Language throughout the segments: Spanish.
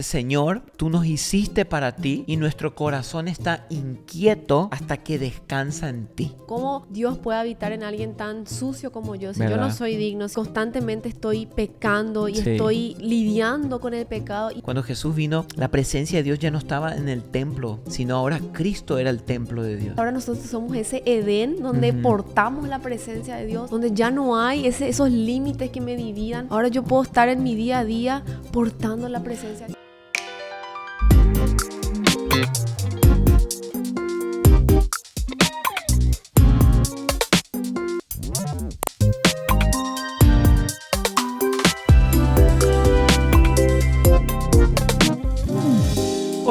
Señor, tú nos hiciste para ti y nuestro corazón está inquieto hasta que descansa en ti. ¿Cómo Dios puede habitar en alguien tan sucio como yo? Si ¿verdad? yo no soy digno, si constantemente estoy pecando y Sí. estoy lidiando con el pecado. Cuando Jesús vino, la presencia de Dios ya no estaba en el templo, sino ahora Cristo era el templo de Dios. Ahora nosotros somos ese Edén donde portamos la presencia de Dios, donde ya no hay esos límites que me dividan. Ahora yo puedo estar en mi día a día portando la presencia de Dios.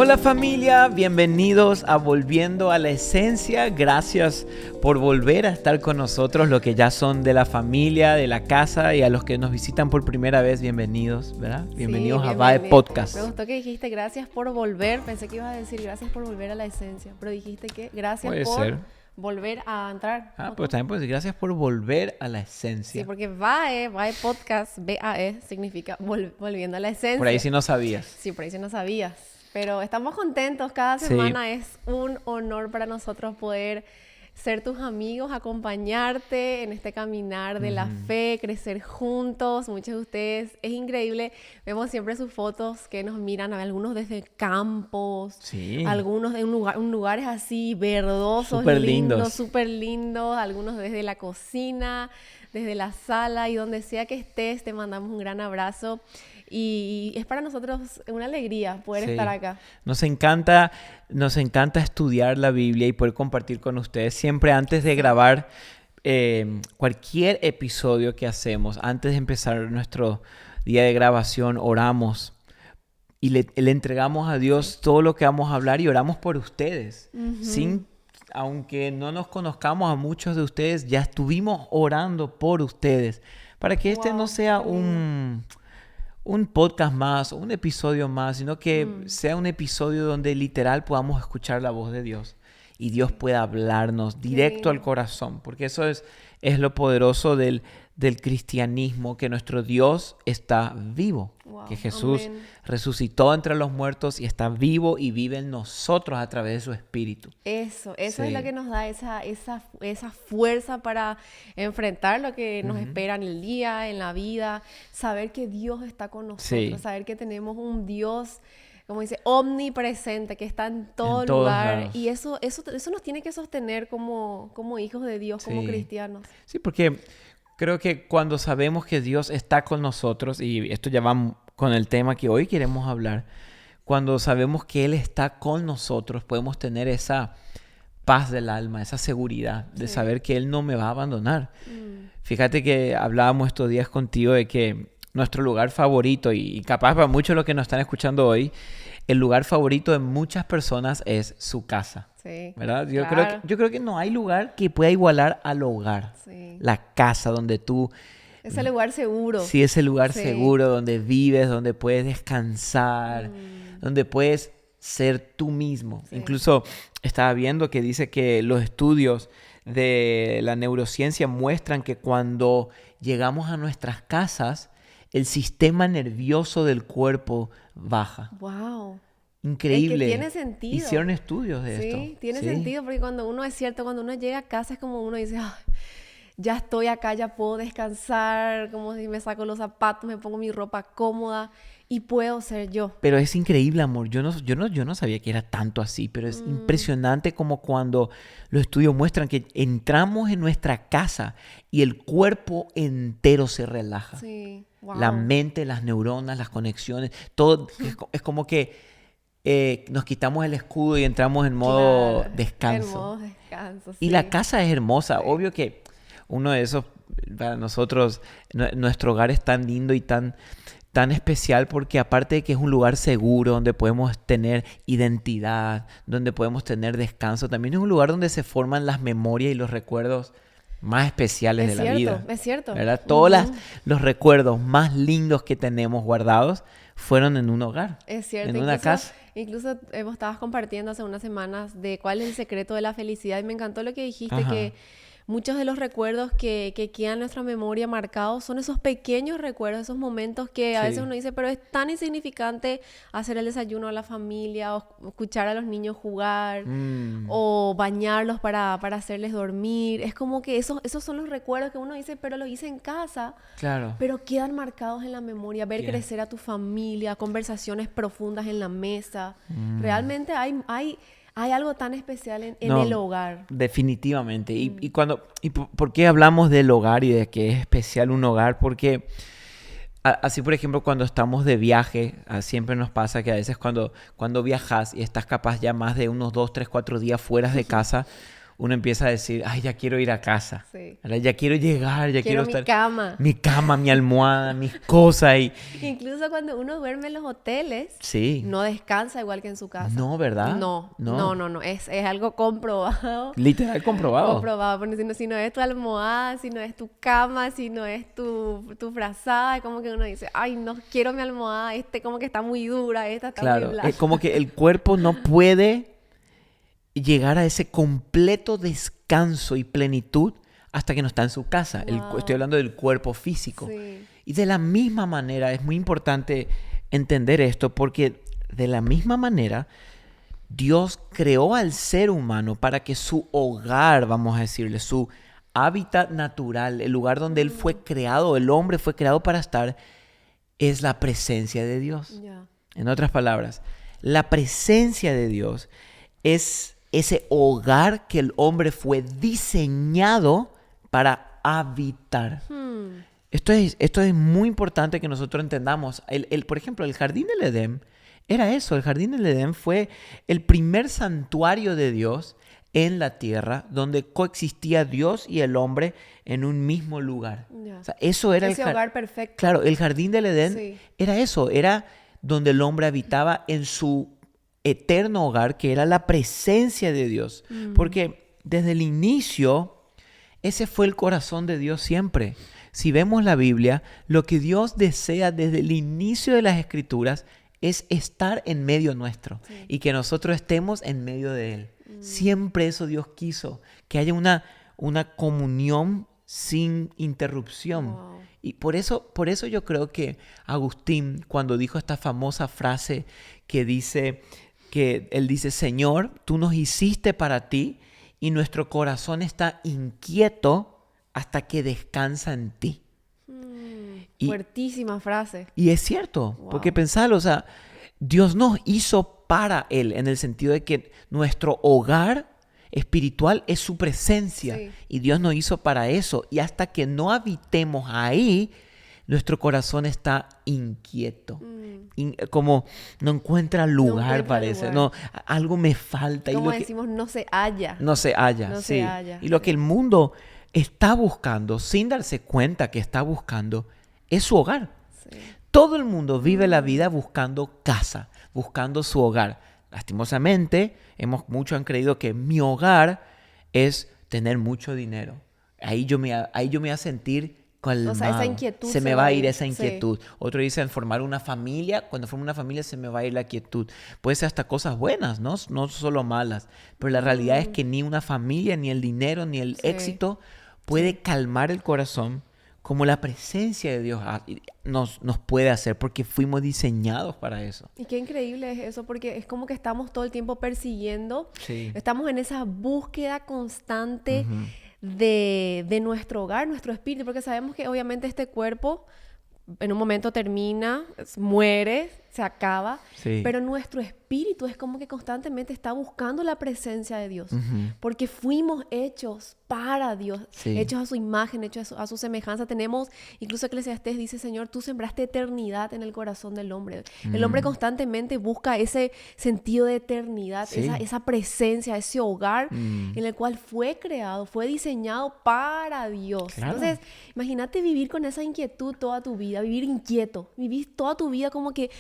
Hola familia, bienvenidos a Volviendo a la Esencia. Gracias por volver a estar con nosotros, los que ya son de la familia, de la casa, y a los que nos visitan por primera vez, bienvenidos, ¿verdad? Bienvenidos a VAE Podcast. Me gustó que dijiste gracias por volver. Pensé que ibas a decir gracias por volver a la esencia, pero dijiste que gracias Puede por ser. volver a entrar. Pues también puedes decir gracias por volver a la esencia. Sí, porque VAE Podcast, B-A-E, significa volviendo a la esencia. Por ahí sí no sabías. Sí, por ahí sí no sabías. Pero estamos contentos. Cada semana es un honor para nosotros poder ser tus amigos, acompañarte en este caminar de la fe, crecer juntos. Muchos de ustedes, es increíble. Vemos siempre sus fotos que nos miran, algunos desde campos, Sí. algunos en lugares así verdosos, Súper lindos, súper lindos, algunos desde la cocina, desde la sala, y donde sea que estés, te mandamos un gran abrazo. Y es para nosotros una alegría poder estar acá. Nos encanta estudiar la Biblia y poder compartir con ustedes. Siempre antes de grabar cualquier episodio que hacemos, antes de empezar nuestro día de grabación, oramos y le entregamos a Dios todo lo que vamos a hablar y oramos por ustedes. Aunque no nos conozcamos a muchos de ustedes, ya estuvimos orando por ustedes para que este no sea un podcast más, un episodio más, sino que sea un episodio donde literal podamos escuchar la voz de Dios y Dios pueda hablarnos directo al corazón, porque eso es lo poderoso del cristianismo, que nuestro Dios está vivo, que Jesús resucitó entre los muertos y está vivo y vive en nosotros a través de su Espíritu. Eso es lo que nos da esa fuerza para enfrentar lo que nos espera en el día, en la vida, saber que Dios está con nosotros, saber que tenemos un Dios, como dice, omnipresente, que está en todo lugar. Lados. Y eso nos tiene que sostener como hijos de Dios, como cristianos. Sí, porque creo que cuando sabemos que Dios está con nosotros, y esto ya va con el tema que hoy queremos hablar, cuando sabemos que Él está con nosotros, podemos tener esa paz del alma, esa seguridad de saber que Él no me va a abandonar. Fíjate que hablábamos estos días contigo de que nuestro lugar favorito, y capaz para muchos de los que nos están escuchando hoy, el lugar favorito de muchas personas es su casa. Sí, ¿verdad? Yo creo que no hay lugar que pueda igualar al hogar. Sí. La casa donde tú... Ese lugar seguro. Sí, ese lugar seguro donde vives, donde puedes descansar, donde puedes ser tú mismo. Sí. Incluso estaba viendo que dice que los estudios de la neurociencia muestran que cuando llegamos a nuestras casas, el sistema nervioso del cuerpo baja. ¡Wow! Increíble. Es que tiene sentido. Hicieron estudios de esto. Sí, tiene sentido, porque cuando uno llega a casa es como uno dice, ya estoy acá, ya puedo descansar, como si me saco los zapatos, me pongo mi ropa cómoda y puedo ser yo. Pero es increíble, amor. Yo no sabía que era tanto así, pero es impresionante como cuando los estudios muestran que entramos en nuestra casa y el cuerpo entero se relaja. Sí. Wow. La mente, las neuronas, las conexiones, todo es como que nos quitamos el escudo y entramos en modo descanso. En modo descanso, y la casa es hermosa. Obvio que uno de esos, para nosotros, nuestro hogar es tan lindo y tan especial, porque aparte de que es un lugar seguro donde podemos tener identidad, donde podemos tener descanso, también es un lugar donde se forman las memorias y los recuerdos más especiales de la vida. Es cierto. ¿Verdad? Todos los recuerdos más lindos que tenemos guardados fueron en un hogar. Es cierto. En una casa. Incluso estabas compartiendo hace unas semanas de cuál es el secreto de la felicidad, y me encantó lo que dijiste, que muchos de los recuerdos que quedan en nuestra memoria marcados son esos pequeños recuerdos, esos momentos que a veces uno dice, pero es tan insignificante hacer el desayuno a la familia, o escuchar a los niños jugar, o bañarlos para hacerles dormir. Es como que esos son los recuerdos que uno dice, pero lo hice en casa. Claro. Pero quedan marcados en la memoria. Ver crecer a tu familia, conversaciones profundas en la mesa. Realmente hay algo tan especial en el hogar. Definitivamente. ¿Y por qué hablamos del hogar y de que es especial un hogar? Porque así, por ejemplo, cuando estamos de viaje, siempre nos pasa que a veces cuando viajas y estás capaz ya más de unos 2, 3, 4 días fuera de casa, uno empieza a decir, ay, ya quiero ir a casa. Sí. Ya quiero llegar, ya quiero estar... Mi cama, mi almohada, mis cosas. Incluso cuando uno duerme en los hoteles, sí, no descansa igual que en su casa. No, ¿verdad? No. Es algo comprobado. Literal comprobado. Comprobado, porque si no es tu almohada, si no es tu cama, si no es tu frazada, es como que uno dice, ay, no quiero mi almohada, como que está muy dura, esta está muy blanda. Es como que el cuerpo no puede llegar a ese completo descanso y plenitud hasta que no está en su casa. Wow. Estoy hablando del cuerpo físico. Sí. Y de la misma manera, es muy importante entender esto, porque de la misma manera, Dios creó al ser humano para que su hogar, vamos a decirle, su hábitat natural, el lugar donde él fue creado, el hombre fue creado para estar, es la presencia de Dios. Yeah. En otras palabras, la presencia de Dios es ese hogar que el hombre fue diseñado para habitar. Esto es muy importante que nosotros entendamos. Por ejemplo, el jardín del Edén era eso. El jardín del Edén fue el primer santuario de Dios en la tierra, donde coexistía Dios y el hombre en un mismo lugar. Yeah. O sea, eso era ese hogar perfecto. Claro, el jardín del Edén era eso. Era donde el hombre habitaba en su eterno hogar, que era la presencia de Dios. Porque desde el inicio, ese fue el corazón de Dios siempre. Si vemos la Biblia, lo que Dios desea desde el inicio de las Escrituras es estar en medio nuestro y que nosotros estemos en medio de Él. Siempre eso Dios quiso, que haya una comunión sin interrupción. Wow. Y por eso yo creo que Agustín, cuando dijo esta famosa frase que él dice, Señor, tú nos hiciste para ti y nuestro corazón está inquieto hasta que descansa en ti. Fuertísima frase. Y es cierto, porque pensalo, o sea, Dios nos hizo para Él, en el sentido de que nuestro hogar espiritual es su presencia. Y Dios nos hizo para eso. Y hasta que no habitemos ahí, nuestro corazón está inquieto. Como no encuentra lugar, parece. No, algo me falta. Como decimos, no se halla. No se halla, no sí. Se halla, y lo que el mundo está buscando, sin darse cuenta que está buscando, es su hogar. Sí. Todo el mundo vive la vida buscando casa, buscando su hogar. Lastimosamente, muchos han creído que mi hogar es tener mucho dinero. Ahí yo me voy a sentir calmado. O sea, esa inquietud se me va a ir esa inquietud. Otros dicen formar una familia. Cuando formo una familia se me va a ir la quietud. Puede ser hasta cosas buenas, no solo malas. Pero la realidad es que ni una familia, ni el dinero, ni el éxito puede calmar el corazón como la presencia de Dios nos puede hacer, porque fuimos diseñados para eso. Y qué increíble es eso, porque es como que estamos todo el tiempo persiguiendo. Estamos en esa búsqueda constante de nuestro hogar, nuestro espíritu, porque sabemos que obviamente este cuerpo en un momento termina, muere, se acaba, pero nuestro espíritu es como que constantemente está buscando la presencia de Dios, porque fuimos hechos para Dios, hechos a su imagen, hechos a su semejanza. Tenemos, incluso Eclesiastés dice, Señor, tú sembraste eternidad en el corazón del hombre. El hombre constantemente busca ese sentido de eternidad, esa presencia, ese hogar en el cual fue creado, fue diseñado para Dios. Claro. Entonces, imagínate vivir con esa inquietud toda tu vida, vivir inquieto, vivir toda tu vida como que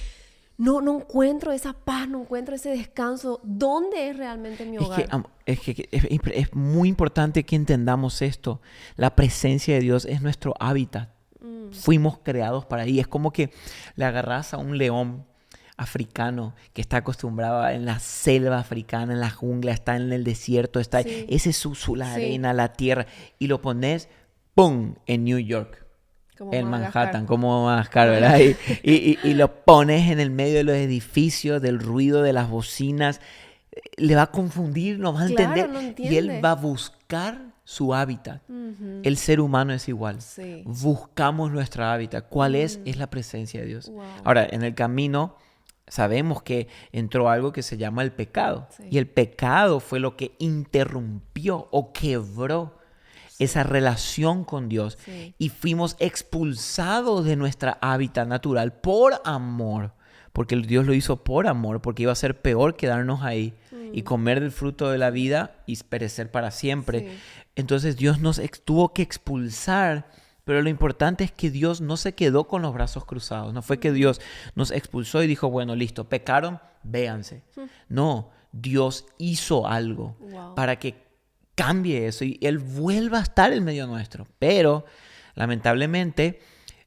no encuentro esa paz, no encuentro ese descanso. ¿Dónde es realmente mi hogar? Es muy importante que entendamos esto. La presencia de Dios es nuestro hábitat. Fuimos creados para ahí. Es como que le agarras a un león africano que está acostumbrado en la selva africana, en la jungla, está en el desierto, está ese es la arena, la tierra, y lo pones, ¡pum!, en New York. Como en Manhattan, como Madagascar, ¿verdad? Y lo pones en el medio de los edificios, del ruido de las bocinas. Le va a confundir, no va a entender. No entiende. Y él va a buscar su hábitat. El ser humano es igual. Sí. Buscamos nuestra hábitat. ¿Cuál es? Es la presencia de Dios. Wow. Ahora, en el camino sabemos que entró algo que se llama el pecado. Sí. Y el pecado fue lo que interrumpió o quebró esa relación con Dios. Sí. Y fuimos expulsados de nuestra hábitat natural por amor. Porque Dios lo hizo por amor, porque iba a ser peor quedarnos ahí y comer del fruto de la vida y perecer para siempre. Sí. Entonces Dios nos tuvo que expulsar, pero lo importante es que Dios no se quedó con los brazos cruzados. No fue que Dios nos expulsó y dijo, bueno, listo, pecaron, véanse. No, Dios hizo algo para que cambie eso y Él vuelva a estar en medio nuestro. Pero, lamentablemente,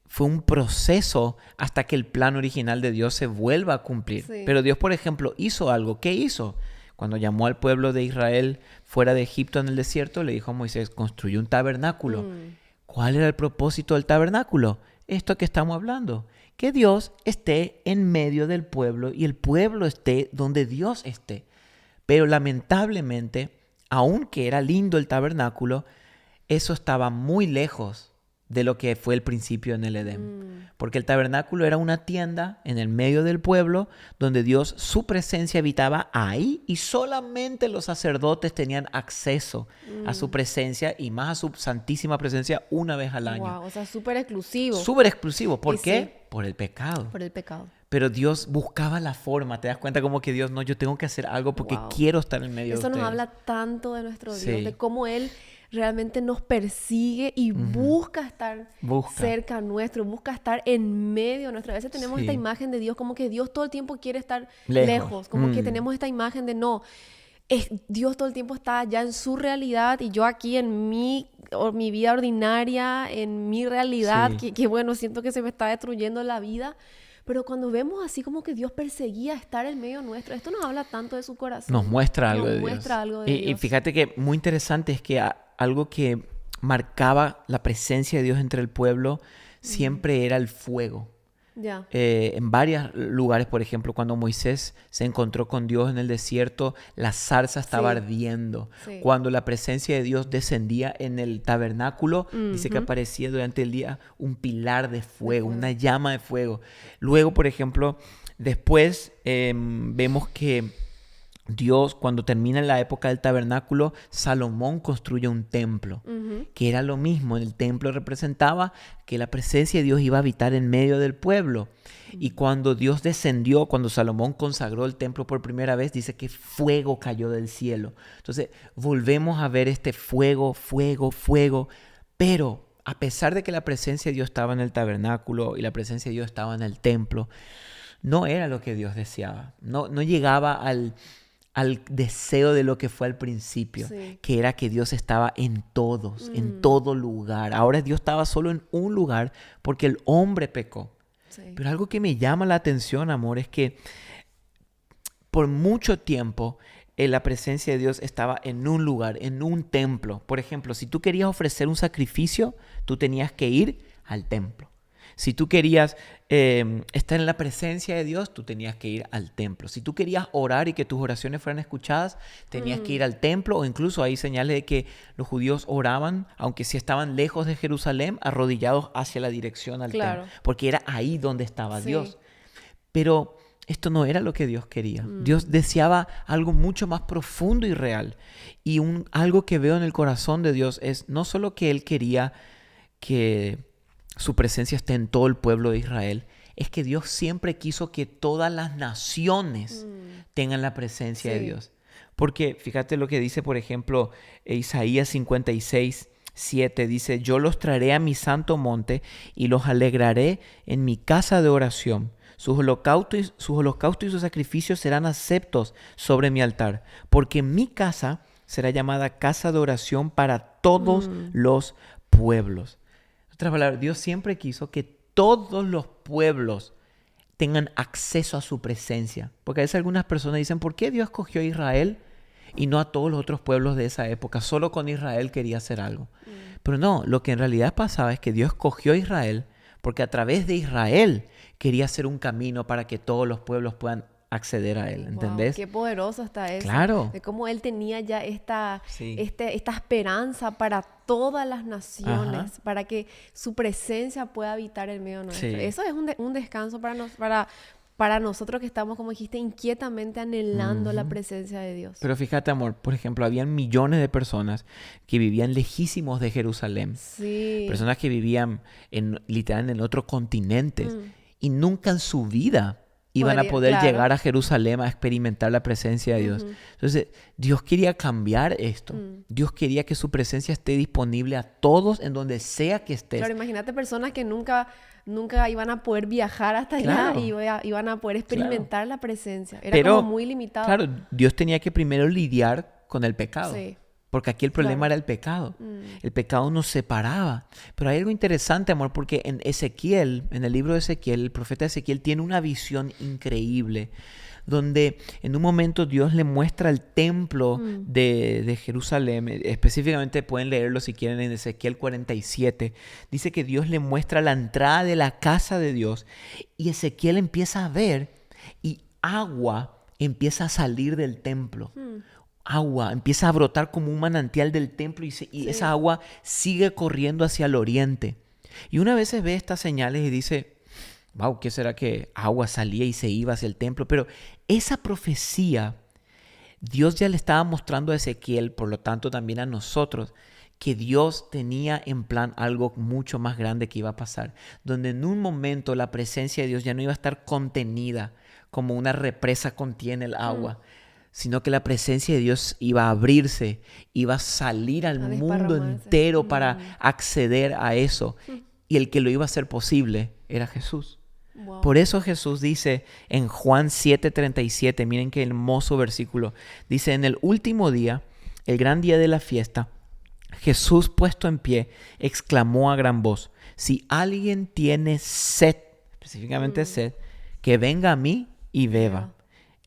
fue un proceso hasta que el plan original de Dios se vuelva a cumplir. Sí. Pero Dios, por ejemplo, hizo algo. ¿Qué hizo? Cuando llamó al pueblo de Israel fuera de Egipto en el desierto, le dijo a Moisés, construyó un tabernáculo. ¿Cuál era el propósito del tabernáculo? Esto que estamos hablando. Que Dios esté en medio del pueblo y el pueblo esté donde Dios esté. Pero lamentablemente, aunque era lindo el tabernáculo, eso estaba muy lejos de lo que fue el principio en el Edén. Porque el tabernáculo era una tienda en el medio del pueblo donde Dios, su presencia habitaba ahí y solamente los sacerdotes tenían acceso a su presencia y más a su santísima presencia una vez al año. Wow, o sea, súper exclusivo. Súper exclusivo. ¿Por qué? Sí. Por el pecado. Por el pecado. Pero Dios buscaba la forma. Te das cuenta como que Dios, no, yo tengo que hacer algo porque quiero estar en medio de ustedes. Eso nos habla tanto de nuestro Dios, de cómo Él realmente nos persigue y busca estar cerca nuestro, busca estar en medio nuestro. A veces tenemos esta imagen de Dios como que Dios todo el tiempo quiere estar lejos. Como que tenemos esta imagen de no, Dios todo el tiempo está ya en su realidad y yo aquí en mi vida ordinaria, en mi realidad, que bueno, siento que se me está destruyendo la vida. Pero cuando vemos así como que Dios perseguía estar en medio nuestro, esto nos habla tanto de su corazón. Nos muestra algo de Dios. Y fíjate que muy interesante es que algo que marcaba la presencia de Dios entre el pueblo siempre era el fuego. En varios lugares, por ejemplo, cuando Moisés se encontró con Dios en el desierto, la zarza estaba ardiendo. Cuando la presencia de Dios descendía en el tabernáculo, dice que aparecía durante el día un pilar de fuego, una llama de fuego. Luego, por ejemplo, después vemos que Dios, cuando termina la época del tabernáculo, Salomón construye un templo, que era lo mismo. El templo representaba que la presencia de Dios iba a habitar en medio del pueblo. Y cuando Dios descendió, cuando Salomón consagró el templo por primera vez, dice que fuego cayó del cielo. Entonces, volvemos a ver este fuego, fuego, fuego. Pero, a pesar de que la presencia de Dios estaba en el tabernáculo y la presencia de Dios estaba en el templo, no era lo que Dios deseaba. No llegaba al deseo de lo que fue al principio, que era que Dios estaba en todos, en todo lugar. Ahora Dios estaba solo en un lugar porque el hombre pecó. Pero algo que me llama la atención, amor, es que por mucho tiempo la presencia de Dios estaba en un lugar, en un templo. Por ejemplo, si tú querías ofrecer un sacrificio, tú tenías que ir al templo. Si tú querías estar en la presencia de Dios, tú tenías que ir al templo. Si tú querías orar y que tus oraciones fueran escuchadas, tenías que ir al templo. O incluso hay señales de que los judíos oraban, aunque sí estaban lejos de Jerusalén, arrodillados hacia la dirección al templo. Porque era ahí donde estaba Dios. Pero esto no era lo que Dios quería. Dios deseaba algo mucho más profundo y real. Y algo que veo en el corazón de Dios es no solo que Él quería que su presencia esté en todo el pueblo de Israel, es que Dios siempre quiso que todas las naciones tengan la presencia de Dios. Porque fíjate lo que dice, por ejemplo, Isaías 56:7, dice: yo los traeré a mi santo monte y los alegraré en mi casa de oración. Sus holocaustos y sus sacrificios serán aceptos sobre mi altar, porque mi casa será llamada casa de oración para todos los pueblos. Dios siempre quiso que todos los pueblos tengan acceso a su presencia. Porque a veces algunas personas dicen, ¿por qué Dios escogió a Israel y no a todos los otros pueblos de esa época? Solo con Israel quería hacer algo. Pero no, lo que en realidad pasaba es que Dios escogió a Israel porque a través de Israel quería hacer un camino para que todos los pueblos puedan acceder a Él, ¿entendés? Wow, qué poderoso está eso. Claro. De cómo Él tenía ya esta esperanza para todas las naciones, para que su presencia pueda habitar en medio nuestro. Sí. Eso es un descanso para nosotros que estamos, como dijiste, inquietamente anhelando la presencia de Dios. Pero fíjate, amor, por ejemplo, habían millones de personas que vivían lejísimos de Jerusalén. Sí. Personas que vivían literalmente en otro continente y nunca en su vida iban a poder llegar a Jerusalén a experimentar la presencia de Dios. Entonces, Dios quería cambiar esto. Dios quería que su presencia esté disponible a todos en donde sea que estés. Claro, imagínate personas que nunca iban a poder viajar hasta allá y iban a poder experimentar la presencia. Era como muy limitado. Claro, Dios tenía que primero lidiar con el pecado. Sí. Porque aquí el problema era el pecado. El pecado nos separaba. Pero hay algo interesante, amor, porque en Ezequiel, en el libro de Ezequiel, el profeta Ezequiel tiene una visión increíble, donde en un momento Dios le muestra el templo de Jerusalén. Específicamente pueden leerlo si quieren en Ezequiel 47. Dice que Dios le muestra la entrada de la casa de Dios y Ezequiel empieza a ver y agua empieza a salir del templo. Agua empieza a brotar como un manantial del templo y esa agua sigue corriendo hacia el oriente. Y una vez ve estas señales y dice, wow, ¿qué será que agua salía y se iba hacia el templo? Pero esa profecía, Dios ya le estaba mostrando a Ezequiel, por lo tanto también a nosotros, que Dios tenía en plan algo mucho más grande que iba a pasar, donde en un momento la presencia de Dios ya no iba a estar contenida como una represa contiene el agua, sino que la presencia de Dios iba a abrirse, iba a salir al mundo entero para acceder a eso. Y el que lo iba a hacer posible era Jesús. Wow. Por eso Jesús dice en Juan 7:37, miren qué hermoso versículo, dice, en el último día, el gran día de la fiesta, Jesús puesto en pie, exclamó a gran voz, si alguien tiene sed, específicamente sed, que venga a mí y beba.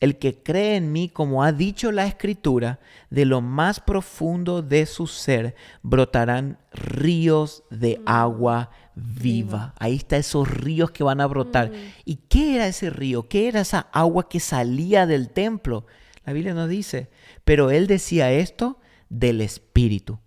El que cree en mí, como ha dicho la Escritura, de lo más profundo de su ser brotarán ríos de agua viva. Ahí está esos ríos que van a brotar. ¿Y qué era ese río? ¿Qué era esa agua que salía del templo? La Biblia nos dice, pero él decía esto del Espíritu.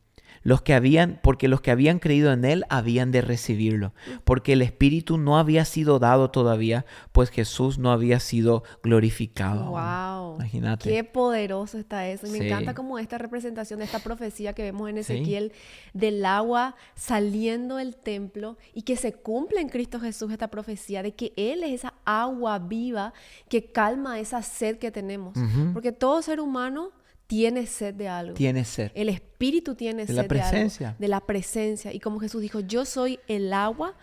Porque los que habían creído en él habían de recibirlo, porque el Espíritu no había sido dado todavía, pues Jesús no había sido glorificado. Wow, imagínate. Qué poderoso está eso. Me encanta como esta representación de esta profecía que vemos en Ezequiel del agua saliendo del templo y que se cumple en Cristo Jesús esta profecía de que Él es esa agua viva que calma esa sed que tenemos, porque todo ser humano tiene sed de algo. Tiene sed. El Espíritu tiene sed de algo. De la presencia. Y como Jesús dijo, yo soy el agua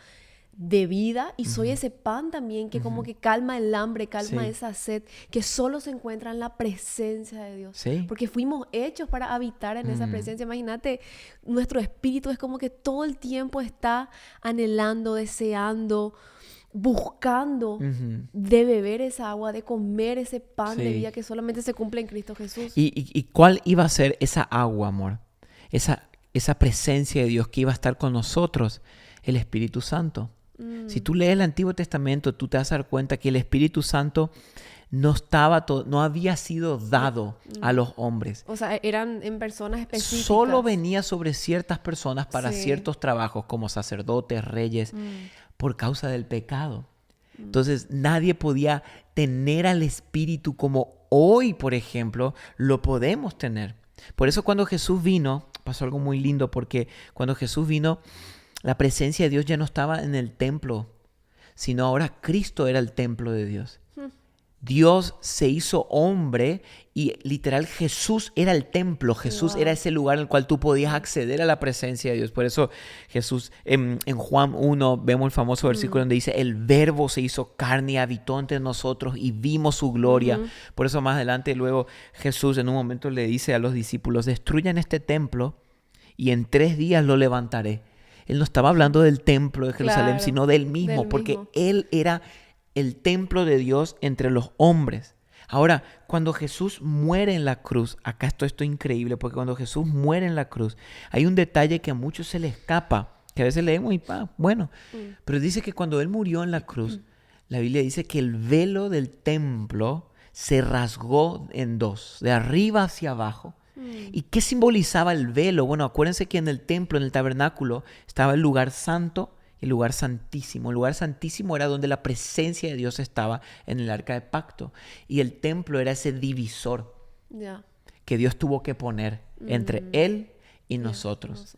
de vida y soy ese pan también que como que calma el hambre, calma esa sed que solo se encuentra en la presencia de Dios. Porque fuimos hechos para habitar en esa presencia. Imagínate, nuestro espíritu es como que todo el tiempo está anhelando, deseando, buscando de beber esa agua, de comer ese pan de vida que solamente se cumple en Cristo Jesús. ¿Y cuál iba a ser esa agua, amor? Esa presencia de Dios que iba a estar con nosotros, el Espíritu Santo. Si tú lees el Antiguo Testamento, tú te vas a dar cuenta que el Espíritu Santo no había sido dado a los hombres. O sea, eran en personas específicas. Solo venía sobre ciertas personas para ciertos trabajos, como sacerdotes, reyes, por causa del pecado. Entonces, nadie podía tener al Espíritu como hoy, por ejemplo, lo podemos tener. Por eso cuando Jesús vino, pasó algo muy lindo, porque cuando Jesús vino, la presencia de Dios ya no estaba en el templo, sino ahora Cristo era el templo de Dios. Dios se hizo hombre y literal Jesús era el templo. Jesús era ese lugar en el cual tú podías acceder a la presencia de Dios. Por eso Jesús, en Juan 1 vemos el famoso versículo donde dice, el verbo se hizo carne y habitó entre nosotros y vimos su gloria. Por eso más adelante luego Jesús en un momento le dice a los discípulos, destruyan este templo y en 3 días lo levantaré. Él no estaba hablando del templo de Jerusalén, sino del mismo, porque Él era el templo de Dios entre los hombres. Ahora, cuando Jesús muere en la cruz, acá esto es increíble, porque cuando Jesús muere en la cruz, hay un detalle que a muchos se le escapa, que a veces leemos y bueno, pero dice que cuando Él murió en la cruz, la Biblia dice que el velo del templo se rasgó en dos, de arriba hacia abajo. ¿Y qué simbolizaba el velo? Bueno, acuérdense que en el templo, en el tabernáculo, estaba el lugar santo y el lugar santísimo. El lugar santísimo era donde la presencia de Dios estaba en el arca de pacto. Y el templo era ese divisor que Dios tuvo que poner entre Él y nosotros.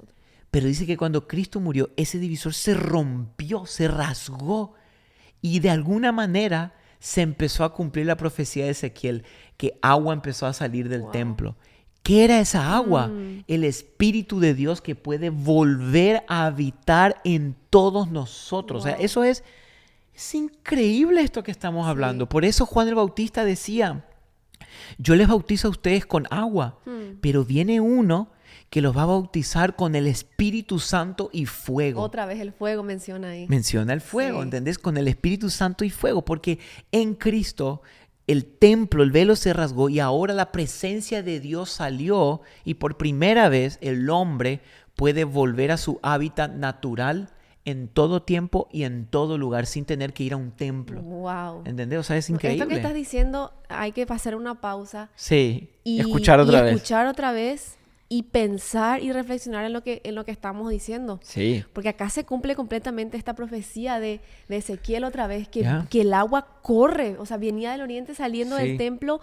Pero dice que cuando Cristo murió, ese divisor se rompió, se rasgó. Y de alguna manera se empezó a cumplir la profecía de Ezequiel, que agua empezó a salir del templo. ¿Qué era esa agua? El Espíritu de Dios que puede volver a habitar en todos nosotros. O sea, eso es increíble esto que estamos hablando. Por eso Juan el Bautista decía, yo les bautizo a ustedes con agua, pero viene uno que los va a bautizar con el Espíritu Santo y fuego. Otra vez el fuego menciona ahí. Menciona el fuego, ¿entendés? Con el Espíritu Santo y fuego, porque en Cristo el templo, el velo se rasgó y ahora la presencia de Dios salió y por primera vez el hombre puede volver a su hábitat natural en todo tiempo y en todo lugar sin tener que ir a un templo. Wow. ¿Entendés? O sea, es increíble. Esto que estás diciendo, hay que hacer una pausa. Sí, escuchar otra vez. Escuchar otra vez y pensar y reflexionar en lo que estamos diciendo. Sí. Porque acá se cumple completamente esta profecía de Ezequiel otra vez, que el agua corre, o sea, venía del oriente saliendo del templo,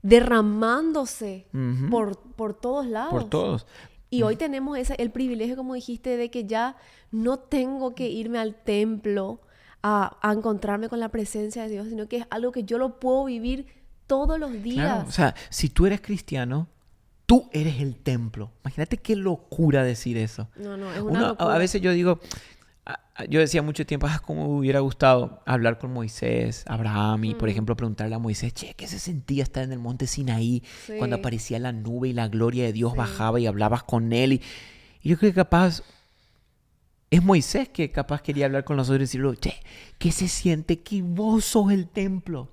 derramándose por todos lados. Por todos. Y hoy tenemos el privilegio, como dijiste, de que ya no tengo que irme al templo a encontrarme con la presencia de Dios, sino que es algo que yo lo puedo vivir todos los días. Claro. O sea, si tú eres cristiano, tú eres el templo. Imagínate qué locura decir eso. No, es una locura. A veces yo digo, yo decía mucho tiempo, cómo me hubiera gustado hablar con Moisés, Abraham, y por ejemplo preguntarle a Moisés, ¿qué se sentía estar en el monte Sinaí cuando aparecía la nube y la gloria de Dios bajaba y hablabas con él? Y yo creo que capaz es Moisés que capaz quería hablar con nosotros y decirle, ¿qué se siente que vos sos el templo?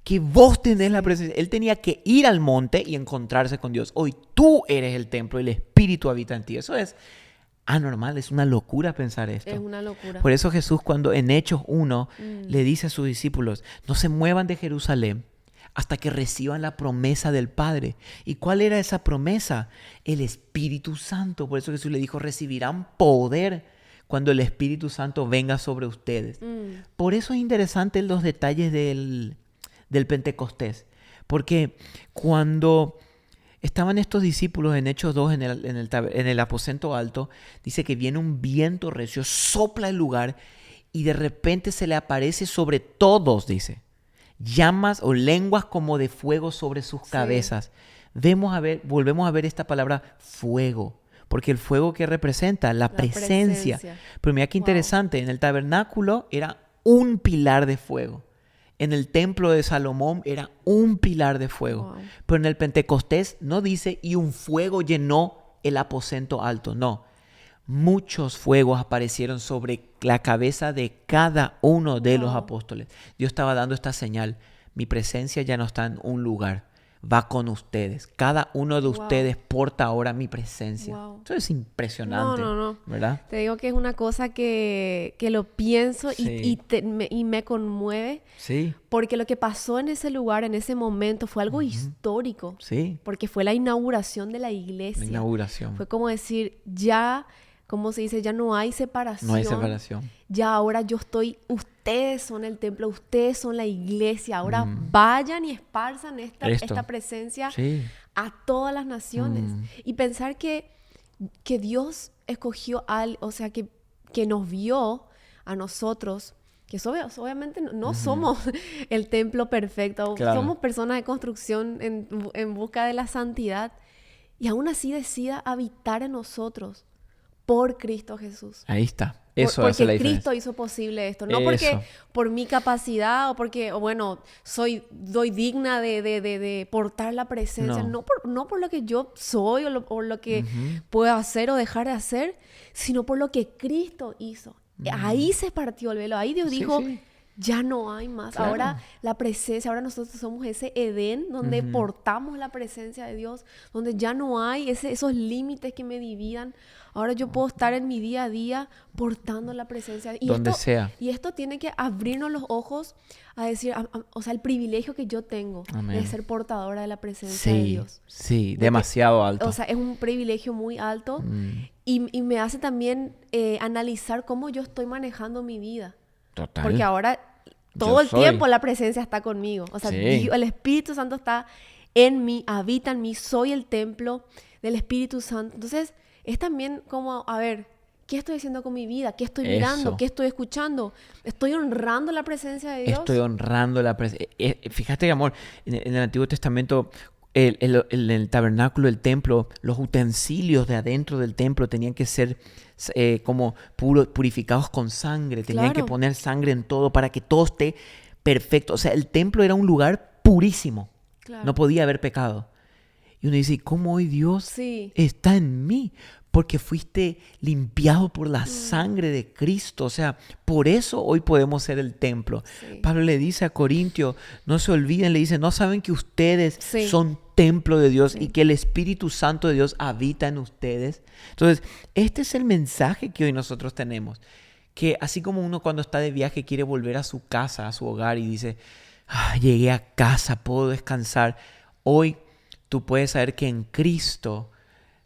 Que vos tenés la presencia. Él tenía que ir al monte y encontrarse con Dios. Hoy tú eres el templo y el Espíritu habita en ti. Eso es anormal, es una locura pensar esto. Es una locura. Por eso Jesús, cuando en Hechos 1 le dice a sus discípulos, no se muevan de Jerusalén hasta que reciban la promesa del Padre. ¿Y cuál era esa promesa? El Espíritu Santo. Por eso Jesús le dijo, recibirán poder cuando el Espíritu Santo venga sobre ustedes. Por eso es interesante los detalles del Pentecostés. Porque cuando estaban estos discípulos en Hechos 2 en el aposento alto, dice que viene un viento recio, sopla el lugar y de repente se le aparece sobre todos, dice, llamas o lenguas como de fuego sobre sus cabezas. Volvemos a ver esta palabra fuego, porque el fuego que representa la presencia. Pero mira qué interesante, en el tabernáculo era un pilar de fuego. En el templo de Salomón era un pilar de fuego. Wow. Pero en el Pentecostés no dice, y un fuego llenó el aposento alto. No. Muchos fuegos aparecieron sobre la cabeza de cada uno de los apóstoles. Dios estaba dando esta señal. Mi presencia ya no está en un lugar. Va con ustedes. Cada uno de ustedes porta ahora mi presencia. Eso es impresionante. No. ¿Verdad? Te digo que es una cosa que lo pienso y me conmueve. Sí. Porque lo que pasó en ese lugar, en ese momento, fue algo histórico. Sí. Porque fue la inauguración de la iglesia. La inauguración. Fue como decir, ya, como se dice, ya no hay separación. No hay separación. Ya ahora ustedes son el templo, ustedes son la iglesia. Ahora vayan y esparzan esta presencia a todas las naciones. Y pensar que Dios escogió que nos vio a nosotros, que obviamente no somos el templo perfecto, somos personas de construcción en busca de la santidad, y aún así decida habitar en nosotros por Cristo Jesús. Ahí está. Eso hace la diferencia. Porque Cristo hizo posible esto. No porque por mi capacidad o porque, doy digna de portar la presencia. No por lo que yo soy o lo que puedo hacer o dejar de hacer, sino por lo que Cristo hizo. Ahí se partió el velo. Ahí Dios dijo, ya no hay más. Claro. Ahora la presencia, ahora nosotros somos ese Edén donde portamos la presencia de Dios, donde ya no hay esos límites que me dividan. Ahora yo puedo estar en mi día a día portando la presencia. Donde sea. Y esto tiene que abrirnos los ojos a decir, o sea, el privilegio que yo tengo Amén. de ser portadora de la presencia de Dios. Sí, demasiado alto. O sea, es un privilegio muy alto y me hace también analizar cómo yo estoy manejando mi vida. Total. Porque ahora todo el tiempo la presencia está conmigo. O sea, Sí. el Espíritu Santo está en mí, habita en mí, soy el templo del Espíritu Santo. Entonces, es también como, a ver, ¿qué estoy haciendo con mi vida? ¿Qué estoy mirando? Eso. ¿Qué estoy escuchando? ¿Estoy honrando la presencia de Dios? Estoy honrando la presencia. Fíjate, amor, en el Antiguo Testamento, el tabernáculo, el templo, los utensilios de adentro del templo tenían que ser como purificados con sangre. Tenían que poner sangre en todo para que todo esté perfecto. O sea, el templo era un lugar purísimo. Claro. No podía haber pecado. Y uno dice, ¿y cómo hoy Dios está en mí? Porque fuiste limpiado por la sangre de Cristo. O sea, por eso hoy podemos ser el templo. Sí. Pablo le dice a Corintios, no se olviden, le dice, ¿no saben que ustedes son templo de Dios y que el Espíritu Santo de Dios habita en ustedes? Entonces, este es el mensaje que hoy nosotros tenemos. Que así como uno cuando está de viaje quiere volver a su casa, a su hogar y dice, llegué a casa, puedo descansar. Hoy tú puedes saber que en Cristo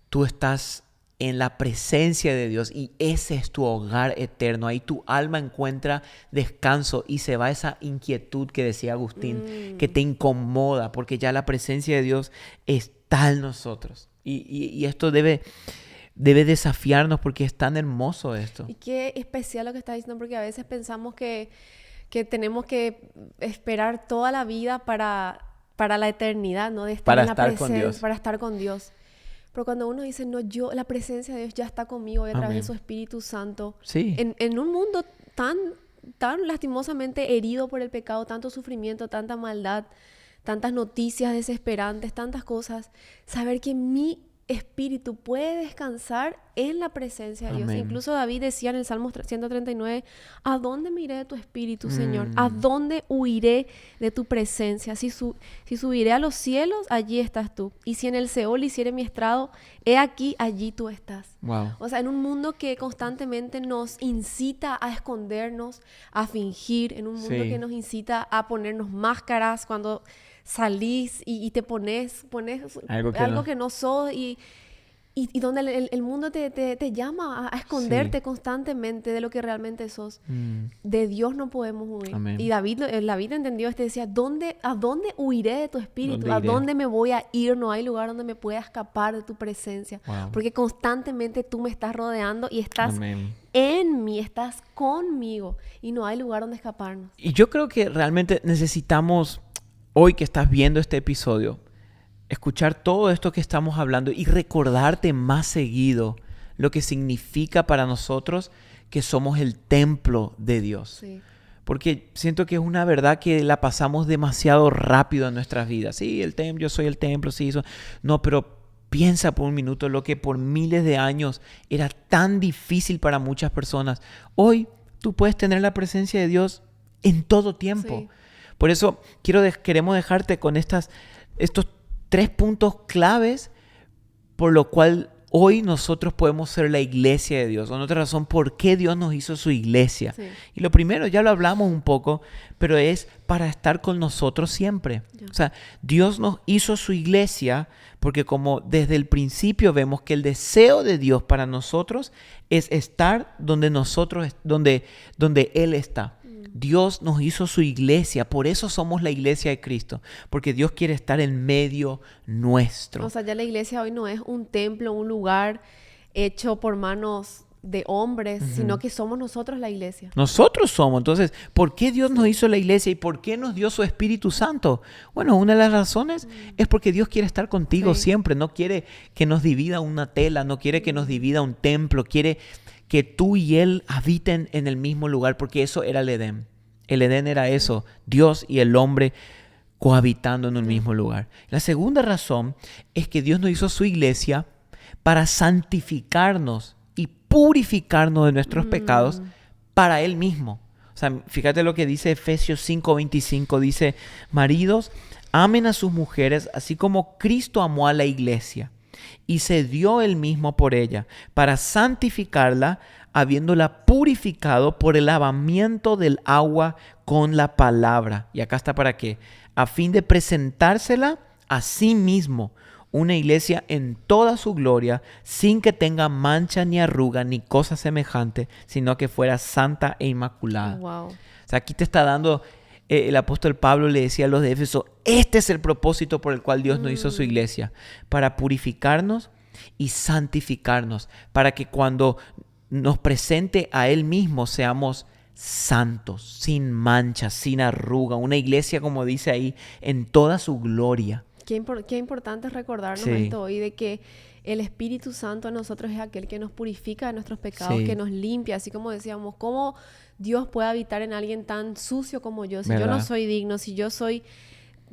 tú estás en la presencia de Dios y ese es tu hogar eterno. Ahí tu alma encuentra descanso y se va esa inquietud que decía Agustín, que te incomoda porque ya la presencia de Dios está en nosotros. Y esto debe desafiarnos porque es tan hermoso esto. Y qué especial lo que estás diciendo, porque a veces pensamos que tenemos que esperar toda la vida para la eternidad, ¿no? De estar para en la estar presencia, con Dios. Para estar con Dios. Pero cuando uno dice, no, la presencia de Dios ya está conmigo y a través de su Espíritu Santo. Sí. En un mundo tan lastimosamente herido por el pecado, tanto sufrimiento, tanta maldad, tantas noticias desesperantes, tantas cosas, saber que mi espíritu puede descansar en la presencia de Dios. Incluso David decía en el Salmo 139, ¿a dónde me iré de tu espíritu, Señor? ¿A dónde huiré de tu presencia? Si subiré a los cielos, allí estás tú. Y si en el Seol hiciere mi estrado, he aquí, allí tú estás. Wow. O sea, en un mundo que constantemente nos incita a escondernos, a fingir, en un mundo que nos incita a ponernos máscaras cuando salís y te pones algo que no sos y donde el mundo te llama a esconderte constantemente de lo que realmente sos. De Dios no podemos huir. Amén. Y David entendió decía, ¿a dónde huiré de tu espíritu? ¿A dónde me voy a ir? No hay lugar donde me pueda escapar de tu presencia. Wow. Porque constantemente tú me estás rodeando y estás Amén. en mí, estás conmigo y no hay lugar donde escaparnos. Y yo creo que realmente necesitamos, hoy que estás viendo este episodio, escuchar todo esto que estamos hablando y recordarte más seguido lo que significa para nosotros que somos el templo de Dios. Sí. Porque siento que es una verdad que la pasamos demasiado rápido en nuestras vidas. Sí, yo soy el templo, sí, eso. No, pero piensa por un minuto lo que por miles de años era tan difícil para muchas personas. Hoy tú puedes tener la presencia de Dios en todo tiempo. Sí. Por eso queremos dejarte con estos 3 puntos claves por lo cual hoy nosotros podemos ser la iglesia de Dios. Son otra razón por qué Dios nos hizo su iglesia. Sí. Y lo primero, ya lo hablamos un poco, pero es para estar con nosotros siempre. Yeah. O sea, Dios nos hizo su iglesia porque como desde el principio vemos que el deseo de Dios para nosotros es estar donde Él está. Dios nos hizo su iglesia, por eso somos la iglesia de Cristo, porque Dios quiere estar en medio nuestro. O sea, ya la iglesia hoy no es un templo, un lugar hecho por manos de hombres, sino que somos nosotros la iglesia. Nosotros somos. Entonces, ¿por qué Dios nos hizo la iglesia y por qué nos dio su Espíritu Santo? Bueno, una de las razones es porque Dios quiere estar contigo siempre, no quiere que nos divida una tela, no quiere que nos divida un templo, quiere que tú y Él habiten en el mismo lugar, porque eso era el Edén. El Edén era eso, Dios y el hombre cohabitando en un mismo lugar. La segunda razón es que Dios nos hizo su iglesia para santificarnos y purificarnos de nuestros pecados para Él mismo. O sea, fíjate lo que dice Efesios 5:25. Dice, maridos, amen a sus mujeres así como Cristo amó a la iglesia y se dio él mismo por ella para santificarla, habiéndola purificado por el lavamiento del agua con la palabra. Y acá está para qué. A fin de presentársela a sí mismo, una iglesia en toda su gloria, sin que tenga mancha ni arruga ni cosa semejante, sino que fuera santa e inmaculada. Wow. O sea, aquí te está dando, el apóstol Pablo le decía a los de Éfeso, este es el propósito por el cual Dios nos hizo su iglesia, para purificarnos y santificarnos, para que cuando nos presente a Él mismo seamos santos, sin mancha, sin arruga, una iglesia, como dice ahí, en toda su gloria. Qué importante es recordarnos esto hoy, de que el Espíritu Santo en nosotros es aquel que nos purifica de nuestros pecados, que nos limpia, así como decíamos, ¿cómo Dios puede habitar en alguien tan sucio como yo? Si yo no soy digno, si yo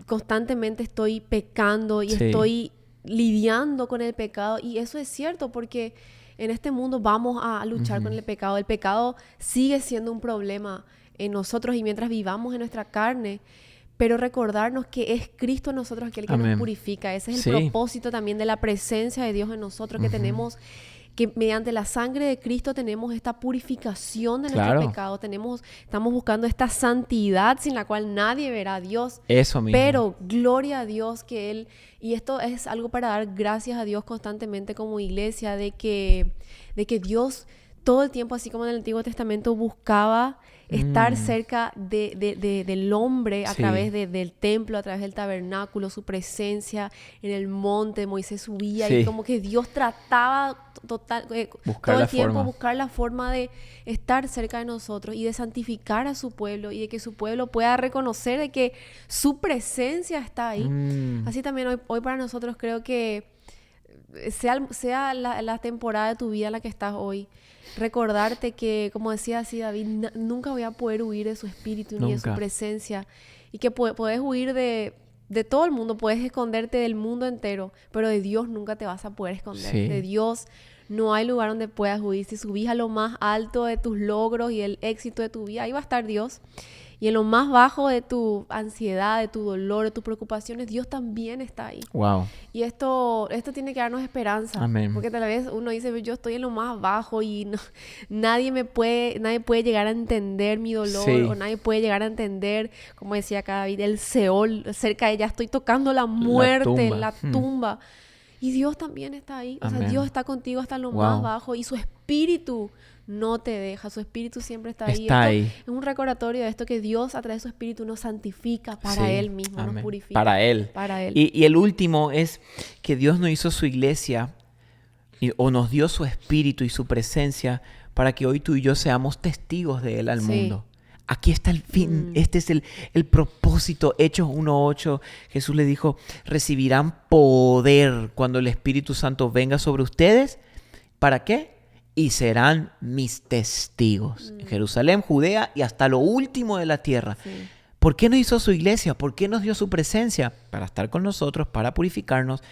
constantemente estoy pecando y estoy lidiando con el pecado, y eso es cierto porque en este mundo vamos a luchar con el pecado. El pecado sigue siendo un problema en nosotros y mientras vivamos en nuestra carne, pero recordarnos que es Cristo en nosotros aquel que nos purifica. Ese es el propósito también de la presencia de Dios en nosotros, que tenemos, que mediante la sangre de Cristo tenemos esta purificación de nuestro pecado. Estamos buscando esta santidad sin la cual nadie verá a Dios. Eso mismo. Pero gloria a Dios que Él, y esto es algo para dar gracias a Dios constantemente como iglesia, de que Dios todo el tiempo, así como en el Antiguo Testamento, buscaba estar cerca del hombre a través del templo, a través del tabernáculo, su presencia en el monte. Moisés subía y como que Dios trataba todo el tiempo buscar la forma de estar cerca de nosotros y de santificar a su pueblo y de que su pueblo pueda reconocer de que su presencia está ahí. Así también hoy para nosotros creo que sea la temporada de tu vida en la que estás hoy, recordarte que, como decía así David, nunca voy a poder huir de su espíritu ni de su presencia, y que puedes huir de todo el mundo, puedes esconderte del mundo entero, pero de Dios nunca te vas a poder esconder. De Dios no hay lugar donde puedas huir. Si subís a lo más alto de tus logros y el éxito de tu vida, ahí va a estar Dios. Y en lo más bajo de tu ansiedad, de tu dolor, de tus preocupaciones, Dios también está ahí. Wow. Y esto tiene que darnos esperanza. Amén. Porque tal vez uno dice, yo estoy en lo más bajo y nadie puede llegar a entender mi dolor, o nadie puede llegar a entender, como decía acá David, el Seol, cerca de ella estoy tocando la muerte, la tumba. Y Dios también está ahí. O sea, Dios está contigo hasta lo más bajo, y su espíritu no te deja. Su espíritu siempre está ahí. Es un recordatorio de esto, que Dios a través de su espíritu nos santifica para Él mismo, nos purifica. Para Él. Y el último es que Dios nos hizo su iglesia o nos dio su espíritu y su presencia para que hoy tú y yo seamos testigos de Él al mundo. Aquí está el fin. Este es el propósito. Hechos 1:8, Jesús le dijo, recibirán poder cuando el Espíritu Santo venga sobre ustedes. ¿Para qué? Y serán mis testigos en Jerusalén, Judea y hasta lo último de la tierra. ¿Por qué nos hizo su iglesia? ¿Por qué nos dio su presencia? Para estar con nosotros, para purificarnos,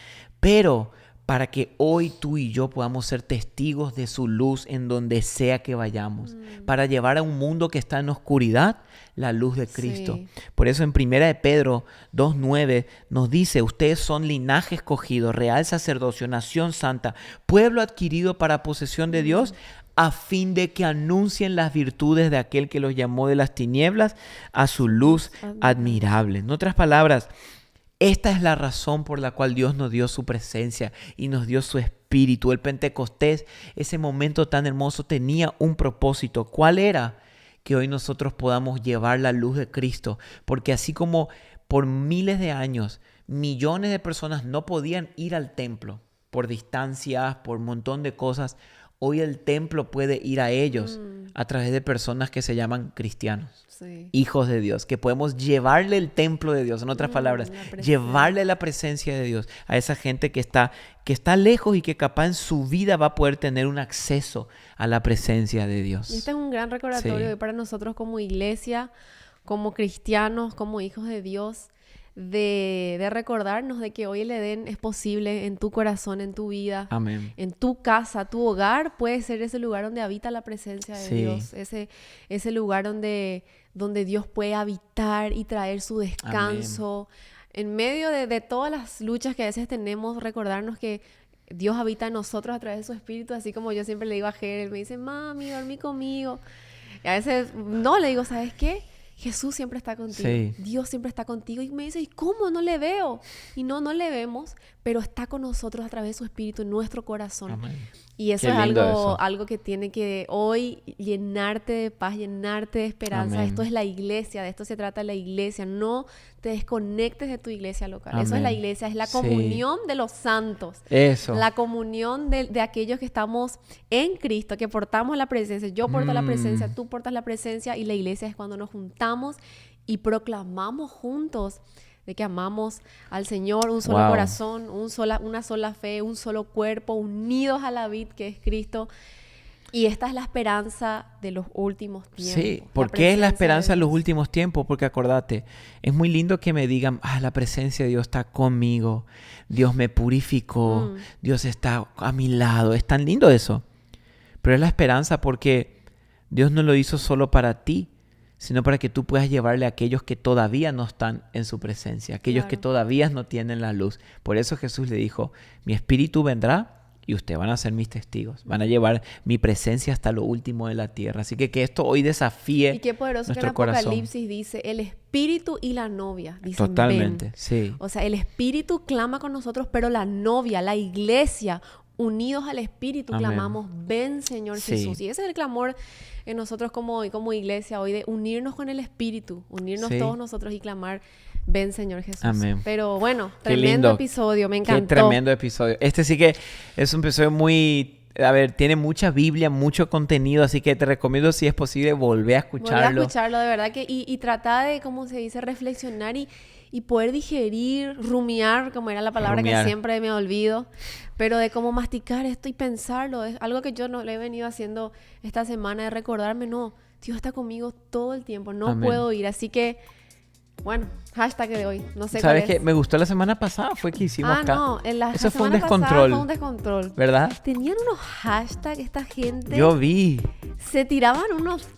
pero para que hoy tú y yo podamos ser testigos de su luz en donde sea que vayamos, para llevar a un mundo que está en oscuridad la luz de Cristo. Por eso en 1 de Pedro 2:9 nos dice, ustedes son linaje escogido, real sacerdocio, nación santa, pueblo adquirido para posesión de Dios, a fin de que anuncien las virtudes de aquel que los llamó de las tinieblas a su luz admirable. En otras palabras, esta es la razón por la cual Dios nos dio su presencia y nos dio su espíritu. El Pentecostés, ese momento tan hermoso, tenía un propósito. ¿Cuál era? Que hoy nosotros podamos llevar la luz de Cristo. Porque así como por miles de años, millones de personas no podían ir al templo por distancias, por un montón de cosas, hoy el templo puede ir a ellos a través de personas que se llaman cristianos. Hijos de Dios, que podemos llevarle el templo de Dios, en otras palabras, llevarle la presencia de Dios a esa gente que está lejos y que capaz en su vida va a poder tener un acceso a la presencia de Dios. Y este es un gran recordatorio para nosotros como iglesia, como cristianos, como hijos de Dios, de recordarnos de que hoy el Edén es posible en tu corazón, en tu vida. Amén. En tu casa, tu hogar puede ser ese lugar donde habita la presencia de Dios. Ese lugar donde Dios puede habitar y traer su descanso. Amén. En medio de todas las luchas que a veces tenemos, recordarnos que Dios habita en nosotros a través de su Espíritu, así como yo siempre le digo a Ger, él me dice, mami, dormí conmigo. Y a veces, no, le digo, ¿sabes qué? Jesús siempre está contigo, Dios siempre está contigo. Y me dice, ¿y cómo? No le veo. Y no le vemos, pero está con nosotros a través de su Espíritu en nuestro corazón. Amén. Y eso es algo que tiene que hoy llenarte de paz, llenarte de esperanza. Amén. Esto es la iglesia, de esto se trata la iglesia. No te desconectes de tu iglesia local. Amén. Eso es la iglesia, es la comunión de los santos. Eso. La comunión de aquellos que estamos en Cristo, que portamos la presencia. Yo porto la presencia, tú portas la presencia, y la iglesia es cuando nos juntamos y proclamamos juntos de que amamos al Señor, un solo corazón, una sola fe, un solo cuerpo, unidos a la vid que es Cristo. Y esta es la esperanza de los últimos tiempos. Sí, ¿por qué es la esperanza de los últimos tiempos? Porque acordate, es muy lindo que me digan, la presencia de Dios está conmigo, Dios me purificó, Dios está a mi lado. Es tan lindo eso. Pero es la esperanza porque Dios no lo hizo solo para ti, sino para que tú puedas llevarle a aquellos que todavía no están en su presencia, aquellos que todavía no tienen la luz. Por eso Jesús le dijo, mi espíritu vendrá y ustedes van a ser mis testigos, van a llevar mi presencia hasta lo último de la tierra. Así que esto hoy desafíe. Y qué poderoso que en Apocalipsis dice, el espíritu y la novia dicen, totalmente, ven. Sí. O sea, el espíritu clama con nosotros, pero la novia, la iglesia, unidos al Espíritu, amén, clamamos, ven Señor Jesús. Y ese es el clamor en nosotros como iglesia hoy, de unirnos con el Espíritu, unirnos todos nosotros y clamar, ven Señor Jesús. Amén. Pero bueno, tremendo episodio, me encantó. Qué tremendo episodio. Este sí que es un episodio muy... tiene mucha Biblia, mucho contenido, así que te recomiendo, si es posible, volver a escucharlo. Volver a escucharlo, de verdad que... Y tratar de, ¿cómo se dice? Reflexionar y poder digerir, rumiar, como era la palabra que siempre me olvido, pero de cómo masticar esto y pensarlo. Es algo que yo no le he venido haciendo esta semana, de recordarme, no, Dios está conmigo todo el tiempo, no puedo ir. Así que, bueno, hashtag de hoy, no sé cuál es. ¿Sabes qué? Me gustó la semana pasada, fue que hicimos acá. No, eso fue un descontrol. Fue un descontrol. ¿Verdad? Tenían unos hashtags esta gente. Yo vi. Se tiraban unos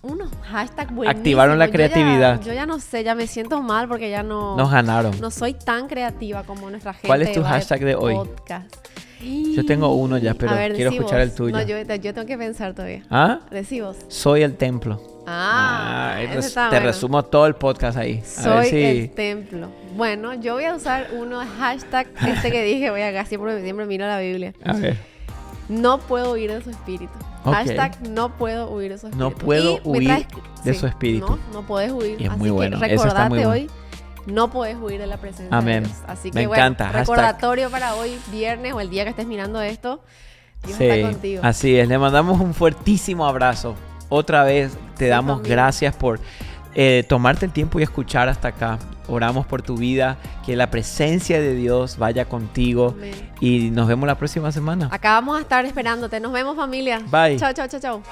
hashtags buenísimos. Activaron la creatividad. Yo ya no sé, ya me siento mal porque ya no... Nos ganaron. No soy tan creativa como nuestra gente. ¿Cuál es tu hashtag de hoy? Podcast. Yo tengo uno ya, pero quiero escuchar el tuyo. No, yo tengo que pensar todavía. ¿Ah? Decimos. Soy el templo. Te resumo todo el podcast ahí. Soy el templo. Bueno, yo voy a usar uno hashtag que dije, siempre miro la Biblia. A ver. No puedo huir de su espíritu. Hashtag no puedo huir de su espíritu. No puedo huir de su espíritu. No puedes huir. Y es así muy bueno. Que recordate hoy, no puedes huir de la presencia de Dios. Así que me encanta. Recordatorio para hoy, viernes, o el día que estés mirando esto. Dios está contigo. Así es. Le mandamos un fuertísimo abrazo. Otra vez te damos gracias por tomarte el tiempo y escuchar hasta acá. Oramos por tu vida, que la presencia de Dios vaya contigo. Amén. Y nos vemos la próxima semana. Acá vamos a estar esperándote. Nos vemos, familia. Bye. Chao, chao, chao, chao.